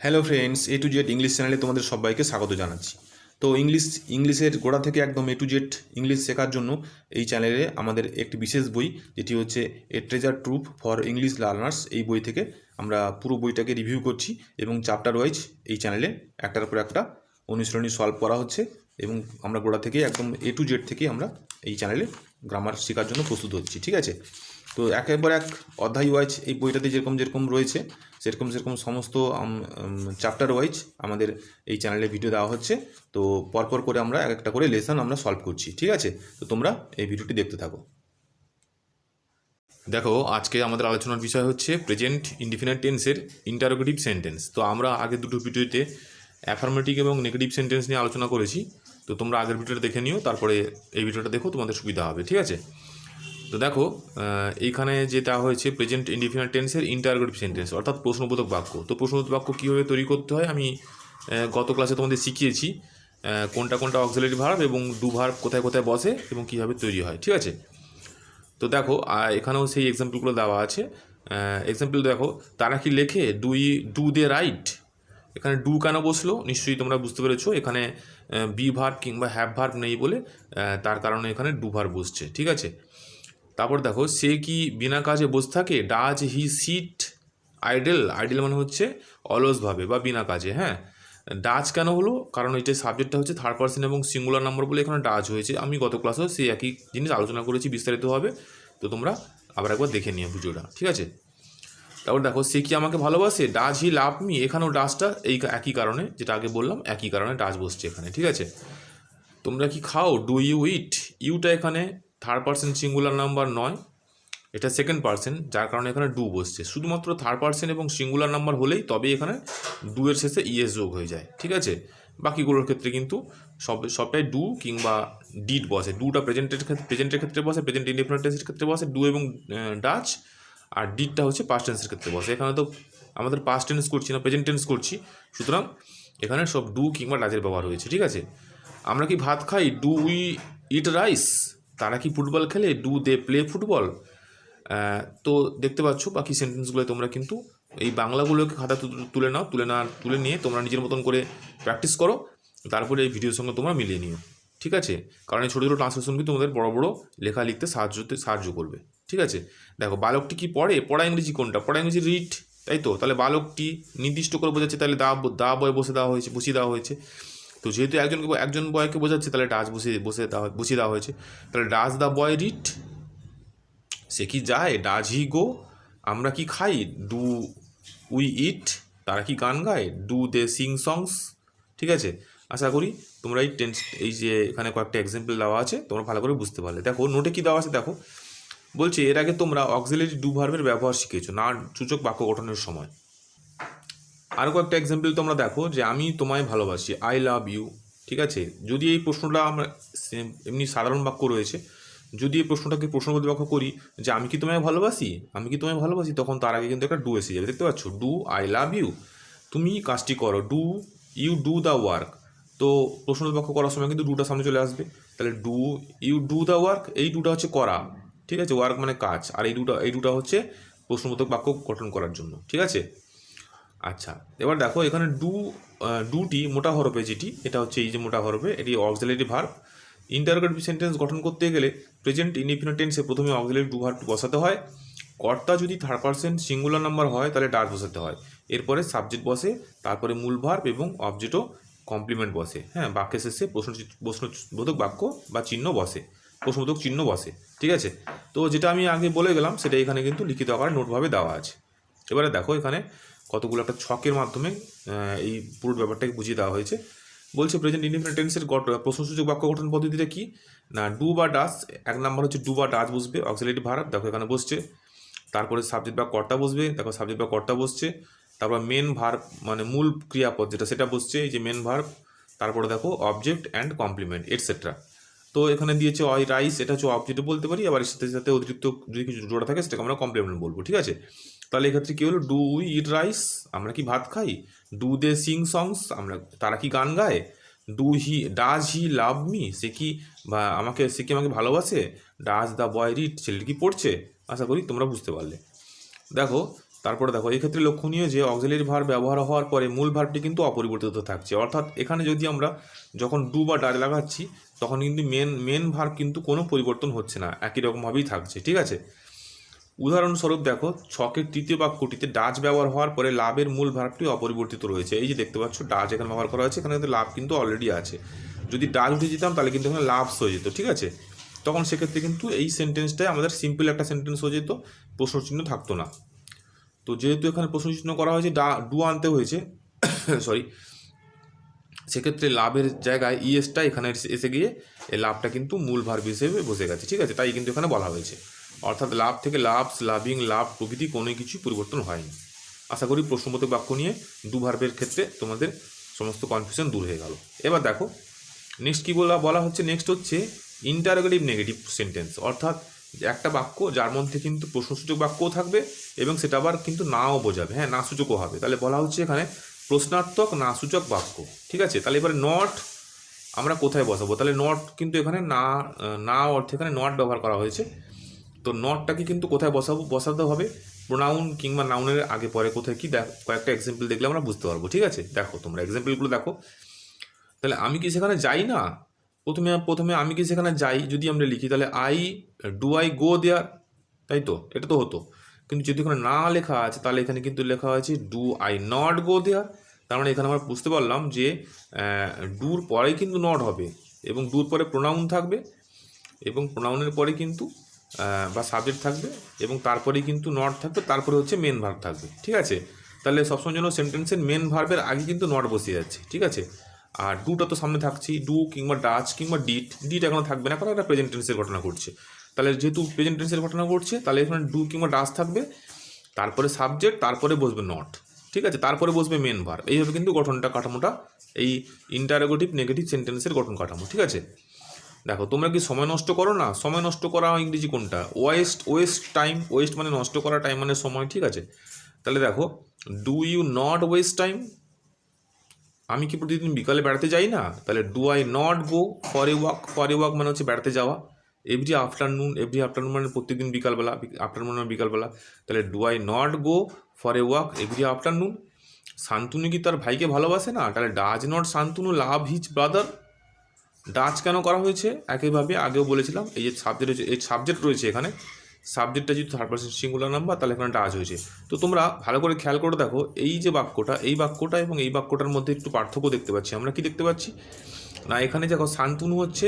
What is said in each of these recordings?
Hello friends, A to Z English চ্যানেলে তোমাদের সবাইকে স্বাগত জানাচ্ছি। তো ইংলিশের গোড়া থেকে একদম এ টু জেড ইংলিশ শেখার জন্য এই চ্যানেলে আমাদের একটি বিশেষ বই, যেটি হচ্ছে a treasure trove for English learners. এই বই থেকে আমরা পুরো বইটাকে রিভিউ করছি এবং চ্যাপ্টার ওয়াইজ এই চ্যানেলে একটার পর একটা অনুশীলনী সলভ করা হচ্ছে এবং আমরা গোড়া থেকে একদম এ টু জেড থেকে আমরা এই চ্যানেলে গ্রামার শেখার জন্য প্রস্তুত হচ্ছি। ঠিক আছে, তো একের পর এক অধ্যায় ওয়াইজ এই বইটাতে যেরকম যেরকম রয়েছে সেরকম সেরকম সমস্ত চ্যাপ্টার ওয়াইজ আমাদের এই চ্যানেলে ভিডিও দেওয়া হচ্ছে। তো পরপর করে আমরা এক একটা করে লেসন আমরা সলভ করছি। ঠিক আছে, তো তোমরা এই ভিডিওটি দেখতে থাকো। দেখো, আজকে আমাদের আলোচনার বিষয় হচ্ছে প্রেজেন্ট ইনডিফিনিট টেন্সের ইন্টারোগেটিভ সেন্টেন্স। তো আমরা আগের দুটো ভিডিওতে অ্যাফার্মেটিভ এবং নেগেটিভ সেন্টেন্স নিয়ে আলোচনা করেছি। তো তোমরা আগের ভিডিওটা দেখে নিও, তারপরে এই ভিডিওটা দেখো, তোমাদের সুবিধা হবে। ঠিক আছে, তো দেখো এইখানে যে দেওয়া হয়েছে প্রেজেন্ট ইনডিফিনিট টেন্সের ইন্টারোগেটিভ সেন্টেন্স অর্থাৎ প্রশ্নবোধক বাক্য। তো প্রশ্নবোধক বাক্য কীভাবে তৈরি করতে হয় আমি গত ক্লাসে তোমাদের শিখিয়েছি, কোনটা কোনটা অক্সিলারি ভার্ব এবং ডু ভার্ব কোথায় কোথায় বসে এবং কীভাবে তৈরি হয়। ঠিক আছে, তো দেখো এখানেও সেই এক্সাম্পলগুলো দেওয়া আছে। এক্সাম্পল দেখো, তারা কি লেখে ডু দে রাইট। এখানে ডু কেন বসলো নিশ্চয়ই তোমরা বুঝতে পেরেছো। এখানে বি ভার্ব কিংবা হ্যাভ ভার্ব নেই বলে তার কারণে এখানে ডু ভার্ব বসছে। ঠিক আছে, তারপর দেখো, সে কি বিনা কাজে বসে থাকে। Does he sit idle. Idle মানে হচ্ছে অলসভাবে বা বিনা কাজে। হ্যাঁ, ডাজ কেন হলো, কারণ এটা সাবজেক্টটা হচ্ছে থার্ড পার্সন এবং সিঙ্গুলার নাম্বার বলে এখানে ডাজ হয়েছে। আমি গত ক্লাসেও সেই একই জিনিস আলোচনা করেছি বিস্তারিতভাবে, তো তোমরা আবার একবার দেখে নিও ভিডিওটা। ঠিক আছে, তারপর দেখো, সে কি আমাকে ভালোবাসে। Does he love me. এখানেও ডাজটা এই একই কারণে, যেটা আগে বললাম একই কারণে ডাজ বসছে এখানে। ঠিক আছে, তোমরা কি খাও। Do you eat. ইউটা এখানে থার্ড পার্সন সিঙ্গুলার নাম্বার নয়, এটা সেকেন্ড পার্সন, যার কারণে এখানে ডু বসছে। শুধুমাত্র থার্ড পার্সন এবং সিঙ্গুলার নাম্বার হলেই তবে এখানে ডু এর শেষে ইএস যোগ হয়ে যায়। ঠিক আছে, বাকিগুলোর ক্ষেত্রে কিন্তু সবটাই ডু কিংবা ডিড বসে। ডুটা প্রেজেন্টের ক্ষেত্রে বসে, প্রেজেন্ট ইনডিফিনিট টেন্সের ক্ষেত্রে বসে ডু এবং ডাচ, আর ডিডটা হচ্ছে পাস্ট টেন্সের ক্ষেত্রে বসে। এখানে তো আমাদের পাস্ট টেন্স করছি না, প্রেজেন্ট টেন্স করছি, সুতরাং এখানে সব ডু কিংবা ডাচের ব্যবহার হয়েছে। ঠিক আছে, আমরা কি ভাত খাই। Do we eat rice. তারা কি ফুটবল খেলে। Do they play football. তো দেখতে পাচ্ছ বাকি সেন্টেন্সগুলো তোমরা কিন্তু এই বাংলাগুলোকে খাতা তুলে নিয়ে তোমরা নিজের মতন করে প্র্যাকটিস করো, তারপরে এই ভিডিওর সঙ্গে তোমরা মিলিয়ে নিও। ঠিক আছে, কারণ এই ছোটো ছোটো ট্রান্সলেশন কিন্তু তোমাদের বড় বড় লেখা লিখতে সাহায্য করবে। ঠিক আছে, দেখো, বালকটি কি পড়ে। পড়া ইংরেজি কোনটা। পড়া ইংরেজি রিড, তাই তো। তাহলে বালকটি নির্দিষ্ট করে বোঝাচ্ছে, তাহলে দা বয় বসিয়ে দেওয়া হয়েছে। তো যেহেতু একজন বয়কে বোঝাচ্ছে, তাহলে ডাজ বসিয়ে দেওয়া হয়েছে। তাহলে ডাজ দ্য বয় রিড। সে কি যায়। ডাজ হি গো। আমরা কি খাই। ডু উই ইট। তারা কি গান গায়। ডু দে সিং সংস। ঠিক আছে, আশা করি তোমরা এই যে এখানে কয়েকটা এক্সাম্পল দেওয়া আছে তোমরা ভালো করে বুঝতে পারলে। দেখো নোটে কি দেওয়া আছে, দেখো বলছে এর আগে তোমরা অক্সিলারি ডু ভার্বের ব্যবহার শিখেছো না সূচক বাক্য গঠনের সময়। আরও কয়েকটা এক্সাম্পল তোমরা দেখো, যে আমি তোমায় ভালোবাসি, আই লাভ ইউ। ঠিক আছে, যদি এই প্রশ্নটা আমরা এমনি সাধারণ বাক্য রয়েছে, যদি এই প্রশ্নটাকে প্রশ্নবোধক বাক্য করি যে আমি কি তোমায় ভালোবাসি, তখন তার আগে কিন্তু একটা ডু এসে যাবে। দেখতে পাচ্ছ, ডু আই লাভ ইউ। তুমি কাজটি করো। Do you do the work. তো প্রশ্নবোধক বাক্য করার সময় কিন্তু ডুটা সামনে চলে আসবে। তাহলে do you do the work, এই ডুটা হচ্ছে করা। ঠিক আছে, ওয়ার্ক মানে কাজ, আর এই দুটা হচ্ছে প্রশ্নবোধক বাক্য গঠন করার জন্য। ঠিক আছে, আচ্ছা, এবার দেখো এখানে ডুটি মোটা হরফে, যেটি এটা হচ্ছে এই যে মোটা হরফে, এটি অক্সিলারি ভার্ব। ইন্টারোগেটিভ সেন্টেন্স গঠন করতে গেলে প্রেজেন্ট ইনডিফিনিট টেন্সে প্রথমে অক্সিলারি ডু ভার্ব বসাতে হয়। কর্তা যদি থার্ড পার্সন সিঙ্গুলার নাম্বার হয় তাহলে ডাচ বসাতে হয়। এরপরে সাবজেক্ট বসে, তারপরে মূল ভার্ব এবং অবজেক্টও কমপ্লিমেন্ট বসে। হ্যাঁ, বাক্যের শেষে প্রশ্নবোধক বাক্য বা চিহ্ন বসে, প্রশ্নবোধক চিহ্ন বসে। ঠিক আছে, তো যেটা আমি আগে বলে গেলাম সেটা এখানে কিন্তু লিখিত আকারে নোটভাবে দেওয়া আছে। এবারে দেখো এখানে কতগুলো একটা ছকের মাধ্যমে এই পুরো ব্যাপারটাকে বুঝিয়ে দেওয়া হয়েছে। বলছে প্রেজেন্ট ইনডিফিনিট টেন্সের প্রশ্নসূচক বাক্য গঠন পদ্ধতিটা কি না, ডু বা ডাচ। এক নাম্বার হচ্ছে ডু বা ডাচ বসবে, অক্সিলারি ভার্ব, দেখো এখানে বসছে। তারপরে সাবজেক্ট বা কর্তা বসবে, দেখো সাবজেক্ট বা কর্তা বসছে। তারপর মেন ভার্ব মানে মূল ক্রিয়াপদ যেটা, সেটা বসছে, এই যে মেন ভার্ব। তারপরে দেখো অবজেক্ট অ্যান্ড কমপ্লিমেন্ট এটসেট্রা। তো এখানে দিয়েছে অই রাইস, এটা হচ্ছে অবজেক্ট বলতে পারি, আবার এর সাথে সাথে অতিরিক্ত যদি কিছু জোড়া থাকে সেটাকে আমরা কমপ্লিমেন্ট বলবো। ঠিক আছে, তাহলে এক্ষেত্রে কী হলো, ডু উই ইট রাইস, আমরা কি ভাত খাই। ডু দে সিং সংস, তারা কি গান গায়। ডাজ হি লাভ মি, সে কি আমাকে ভালোবাসে। ডাজ দ্য বয় রিড, ছেলেটি কি পড়ছে। আশা করি তোমরা বুঝতে পারলে। দেখো তারপরে দেখো এই ক্ষেত্রে লক্ষণীয় যে অক্সিলারি ভার্ব ব্যবহার হওয়ার পরে মূল ভার্বটি কিন্তু অপরিবর্তিত থাকছে, অর্থাৎ এখানে যদি আমরা যখন ডু বা ডাজ লাগাচ্ছি তখন কিন্তু মেন ভার্ব কিন্তু কোনো পরিবর্তন হচ্ছে না, একই রকমভাবেই থাকছে। ঠিক আছে, উদাহরণস্বরূপ দেখো ছকের তৃতীয় বাক্যটিতে ডাজ ব্যবহার হওয়ার পরে লাভের মূল ভার্বটি অপরিবর্তিত রয়েছে। এই যে দেখতে পাচ্ছ ডাজ এখানে ব্যবহার করা হয়েছে, এখানে কিন্তু লাভ কিন্তু অলরেডি আছে। যদি ডাজ উঠে যেতাম তাহলে কিন্তু এখানে লাভস হয়ে যেত। ঠিক আছে, তখন সেক্ষেত্রে কিন্তু এই সেন্টেন্সটাই আমাদের সিম্পল একটা সেন্টেন্স হয়ে যেত, প্রশ্নচিহ্ন থাকতো না। তো যেহেতু এখানে প্রশ্নচিহ্ন করা হয়েছে, ডু আনতে হয়েছে সরি, সেক্ষেত্রে লাভের জায়গায় ইএসটা এখানে এসে গিয়ে এই লাভটা কিন্তু মূল ভার্ব হিসেবে বসে গেছে। ঠিক আছে, তাই কিন্তু এখানে বলা হয়েছে, অর্থাৎ লাভ থেকে লাভস, লাভিং, লাভ প্রভৃতি কোনো কিছুই পরিবর্তন হয়নি। আশা করি প্রশ্নবোধক বাক্য নিয়ে ডু ভার্বের ক্ষেত্রে তোমাদের সমস্ত কনফিউশন দূর হয়ে গেল। এবার দেখো নেক্সট কী বলা হচ্ছে, নেক্সট হচ্ছে ইন্টারোগেটিভ নেগেটিভ সেন্টেন্স, অর্থাৎ একটা বাক্য যার মধ্যে কিন্তু প্রশ্নসূচক বাক্যও থাকবে এবং সেটা আবার কিন্তু নাও বোঝাবে, হ্যাঁ না সূচকও হবে। তাহলে বলা হচ্ছে এখানে প্রশ্নাত্মক না সূচক বাক্য। ঠিক আছে, তাহলে এবারে নট আমরা কোথায় বসাবো? তাহলে নট কিন্তু এখানে না অর্থে এখানে নট ব্যবহার করা হয়েছে। তো নটটাকে কিন্তু কোথায় বসাতে হবে? প্রোনাউন কিংবা নাউনের আগে পরে কোথায় কি, কয়েকটা এক্সাম্পল দেখলে আমরা বুঝতে পারবো। ঠিক আছে, দেখো তোমরা এক্সাম্পলগুলো দেখো। তাহলে আমি কি সেখানে যাই না, প্রথমে আমি কি সেখানে যাই যদি আমরা লিখি তাহলে ডু আই গো দেয়ার, তাই তো, এটা তো হতো। কিন্তু যদি এখানে না লেখা আছে তাহলে এখানে কিন্তু লেখা হয়েছে ডু আই নট গো দেয়ার। তার মানে এখানে আমরা বুঝতে পারলাম যে ডুর পরেই কিন্তু নট হবে এবং ডুর পরে প্রোনাউন থাকবে এবং প্রোনাউনের পরে কিন্তু বা সাবজেক্ট থাকবে এবং তারপরেই কিন্তু নট থাকবে, তারপরে হচ্ছে মেন ভার্ব থাকবে। ঠিক আছে, তাহলে সবসময় জন্য সেন্টেন্সের মেন ভার্বের আগে কিন্তু নট বসে যাচ্ছে। ঠিক আছে, আর ডুটা তো সামনে থাকছেই, ডু কিংবা ডাচ কিংবা ডিট এখনো থাকবে না, কারণ একটা প্রেজেন্ট টেন্সের ঘটনা ঘটছে। তাহলে যেহেতু প্রেজেন্ট টেন্সের ঘটনা ঘটছে তাহলে এখানে ডু কিংবা ডাচ থাকবে, তারপরে সাবজেক্ট, তারপরে বসবে নট। ঠিক আছে, তারপরে বসবে মেন ভার্ব। এইভাবে কিন্তু কাঠামোটা এই ইন্টারোগেটিভ নেগেটিভ সেন্টেন্সের গঠন কাঠামো। ঠিক আছে, দেখো তোমরা কি সময় নষ্ট করো না? সময় নষ্ট করা ইংরেজি কোনটা? Waste time. ওয়েস্ট মানে নষ্ট করা, টাইম মানে সময়। ঠিক আছে, তাহলে দেখো do you not waste time, আমি কি প্রতিদিন বিকালে বেড়াতে যাই না? তাহলে do I not go for a walk মানে হচ্ছে বেড়াতে যাওয়া। এভরি আফটারনুন মানে প্রত্যেকদিন বিকালবেলা, আফটারনুন মানে বিকালবেলা। তাহলে do I not go for a walk every afternoon. Shantanu কি তার ভাইকে ভালোবাসে না? তাহলে does not Shantanu love his brother. Dutch কেন করা হয়েছে? একইভাবে আগেও বলেছিলাম, এই যে সাবজেক্ট রয়েছে এখানে, সাবজেক্টটা যদি থার্ড পারসন সিঙ্গুলার নাম্বার তাহলে এখানে ডাচ হয়েছে। তো তোমরা ভালো করে খেয়াল করে দেখো, এই যে বাক্যটা, এই বাক্যটা এবং এই বাক্যটার মধ্যে একটু পার্থক্য দেখতে পাচ্ছি। আমরা কি দেখতে পাচ্ছি না, এখানে দেখো শান্তনু হচ্ছে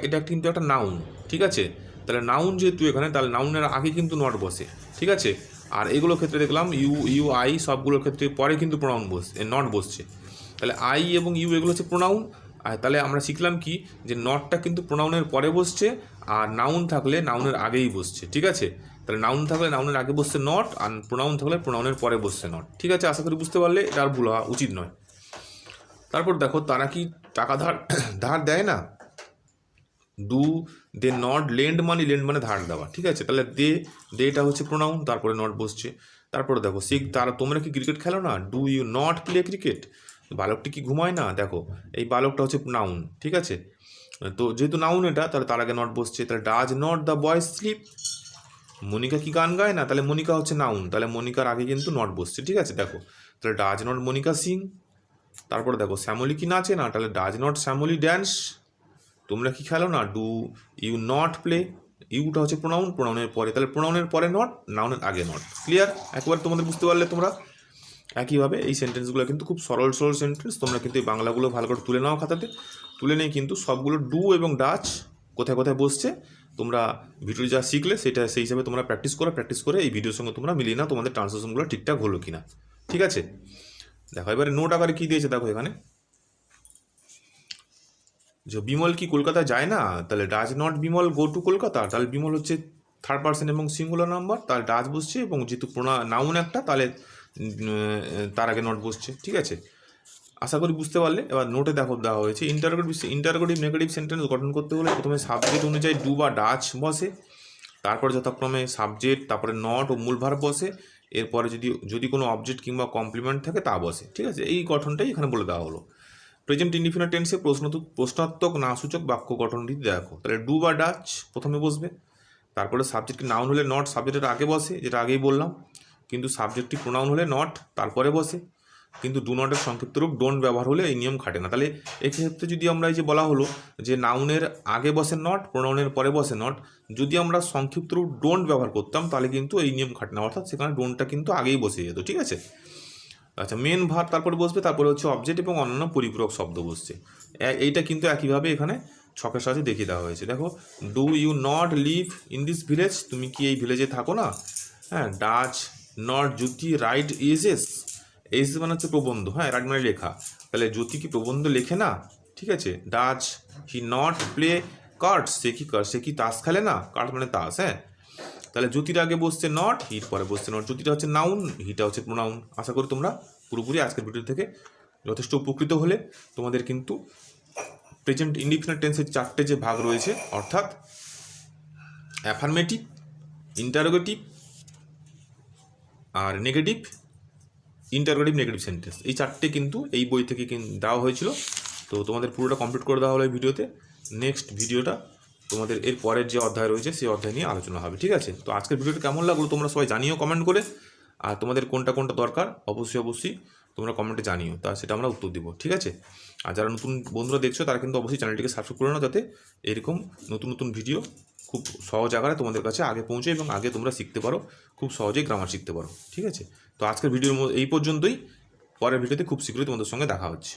এটা কিন্তু একটা নাউন। ঠিক আছে, তাহলে নাউন যেহেতু এখানে, তাহলে নাউনের আগে কিন্তু নট বসে। ঠিক আছে, আর এগুলোর ক্ষেত্রে দেখলাম ইউ আই সবগুলোর ক্ষেত্রে পরে কিন্তু প্রোনাউন নট বসছে। তাহলে আই এবং ইউ এগুলো হচ্ছে প্রোনাউন। আর তাহলে আমরা শিখলাম কি, যে নটটা কিন্তু প্রোনাউনের পরে বসছে, আর নাউন থাকলে নাউনের আগেই বসছে। ঠিক আছে, তাহলে নাউন থাকলে নাউনের আগে বসছে নট, আর প্রোনাউন থাকলে প্রোনাউনের পরে বসছে নট। ঠিক আছে, আশা করি বুঝতে পারলে, এটা আর ভুল হওয়া উচিত নয়। তারপর দেখো তারা কি টাকা ধার দেয় না? Do they not lend money, lend মানে ধার দেওয়া। ঠিক আছে, তাহলে দেটা হচ্ছে প্রোনাউন, তারপরে নট বসছে। তারপরে দেখো তোমরা কি ক্রিকেট খেলো না? Do you not play cricket. বালকটি কি ঘুমায় না? দেখো এই বালকটা হচ্ছে নাউন। ঠিক আছে, তো যেহেতু নাউন এটা, তাহলে তার আগে নট বসছে। তাহলে does not the boy sleep. Monika কি গান গায় না? তাহলে মনিকা হচ্ছে নাউন, তাহলে মনিকার আগে কিন্তু নট বসছে। ঠিক আছে, দেখো তাহলে ডাজ নট মনিকা সিং। তারপরে দেখো শ্যামলী কি নাচে না? তাহলে ডাজ নট শ্যামলী ড্যান্স। তোমরা কি খেলো না? Do you not play. ইউটা হচ্ছে প্রোনাউনের পরে, তাহলে প্রোনাউনের পরে নট, নাউনের আগে নট। ক্লিয়ার? একবার তোমাদের বুঝতে পারলে তোমরা। একইভাবে এই সেন্টেন্সগুলো কিন্তু খুব সরল সেন্টেন্স। তোমরা কিন্তু এই বাংলাগুলো ভালো করে তুলে নাও খাতাতে, তুলে নিয়ে কিন্তু সবগুলো ডু এবং ডাচ কোথায় কোথায় বসছে তোমরা ভিডিও যা শিখলে সেটা সেই হিসাবে তোমরা প্র্যাকটিস করে এই ভিডিওর সঙ্গে তোমরা মিলিয়ে নাও তোমাদের ট্রান্সলেশনগুলো ঠিকঠাক হলো কিনা। ঠিক আছে, দেখো এবারে নোট আকারে কী দিয়েছে দেখো এখানে, যে বিমল কি কলকাতা যায় না? তাহলে does not Bimal go to Kolkata. তাহলে বিমল হচ্ছে থার্ড পারসন এবং সিঙ্গুলার নাম্বার, তাহলে ডাজ বসছে, এবং যেহেতু নাউন একটা, তাহলে তার আগে নট বসছে। ঠিক আছে, আশা করি বুঝতে পারলে। এবার নোটে দেখো দেওয়া হয়েছে ইন্টারোগেটিভ নেগেটিভ সেন্টেন্স গঠন করতে হলে প্রথমে সাবজেক্ট অনুযায়ী ডু বা ডাচ বসে, তারপর যথাক্রমে সাবজেক্ট, তারপরে নট ও মূল ভার্ব বসে, এরপরে যদি কোনো অবজেক্ট কিংবা কমপ্লিমেন্ট থাকে তা বসে। ঠিক আছে, এই গঠনটাই এখানে বলে দেওয়া হলো। প্রেজেন্ট ইনডিফিনিট টেন্সে প্রশ্নাত্মক না সূচক বাক্য গঠনটি দেখো, তাহলে ডু বা ডাচ প্রথমে বসবে, তারপরে সাবজেক্ট নাউন হলে নট সাবজেক্টের আগে বসে, যেটা আগেই বললাম, কিন্তু সাবজেক্টিভ প্রোনাউন হলে নট তারপরে বসে, কিন্তু ডু নটের সংক্ষিপ্ত রূপ ডোন্ট ব্যবহার হলে এই নিয়ম খাটে না। তাহলে এক্ষেত্রে যদি আমরা এই যে বলা হলো যে নাউনের আগে বসে নট, প্রোনাউনের পরে বসে নট, যদি আমরা সংক্ষিপ্ত রূপ ডোন্ট ব্যবহার করতাম তাহলে কিন্তু এই নিয়ম খাটে না, অর্থাৎ সেখানে ডোন্টটা কিন্তু আগেই বসে যেত। ঠিক আছে, আচ্ছা মেন ভার্ব তারপরে বসবে, তারপরে হচ্ছে অবজেক্ট এবং অন্যান্য পরিপূরক শব্দ বসছে। এইটা কিন্তু একইভাবে এখানে ছকের সাথে দেখিয়ে দেওয়া হয়েছে। দেখো, do you not live in this village, তুমি কি এই ভিলেজে থাকো না? হ্যাঁ, does not Jyoti write essay, essay মানে হচ্ছে প্রবন্ধ, হ্যাঁ, রাইট মানে লেখা, তাহলে জ্যোতি কি প্রবন্ধ লেখে না? ঠিক আছে, does he not play cards, সে কি তাস খেলে না? কার্ড মানে তাস, হ্যাঁ, তাহলে জ্যোতির আগে বসছে নট, হির পরে বসছে নট, জ্যোতিটা হচ্ছে নাউন, হিটা হচ্ছে প্রোনাউন। আশা করি তোমরা পুরোপুরি আজকের ভিডিও থেকে যথেষ্ট উপকৃত হলে। তোমাদের কিন্তু প্রেজেন্ট ইনডিফিনিট টেন্সের 4টে যে ভাগ রয়েছে, অর্থাৎ অ্যাফার্মেটিভ, ইন্টারোগেটিভ আর নেগেটিভ, ইন্টারোগেটিভ নেগেটিভ সেন্টেন্স, এই 4টে কিন্তু এই বই থেকে দেওয়া হয়েছিল। তো তোমাদের পুরোটা কমপ্লিট করে দেওয়া হলো এই ভিডিওতে। নেক্সট ভিডিওটা তোমাদের এর পরের যে অধ্যায় রয়েছে সেই অধ্যায় নিয়ে আলোচনা হবে। ঠিক আছে, তো আজকের ভিডিওটা কেমন লাগলো তোমরা সবাই জানিও কমেন্ট করে, আর তোমাদের কোনটা কোনটা দরকার অবশ্যই তোমরা কমেন্টে জানিও, তা সেটা আমরা উত্তর দিব। ঠিক আছে, আর যারা নতুন বন্ধুরা দেখছো তারা কিন্তু অবশ্যই চ্যানেলটিকে সাবস্ক্রাইব করে নাও, যাতে এরকম নতুন ভিডিও খুব সহজ আকারে তোমাদের কাছে আগে পৌঁছে এবং আগে তোমরা শিখতে পারো, খুব সহজেই গ্রামার শিখতে পারো। ঠিক আছে, তো আজকের ভিডিওর এই পর্যন্তই, পরের ভিডিওতে খুব শীঘ্রই তোমাদের সঙ্গে দেখা হচ্ছে।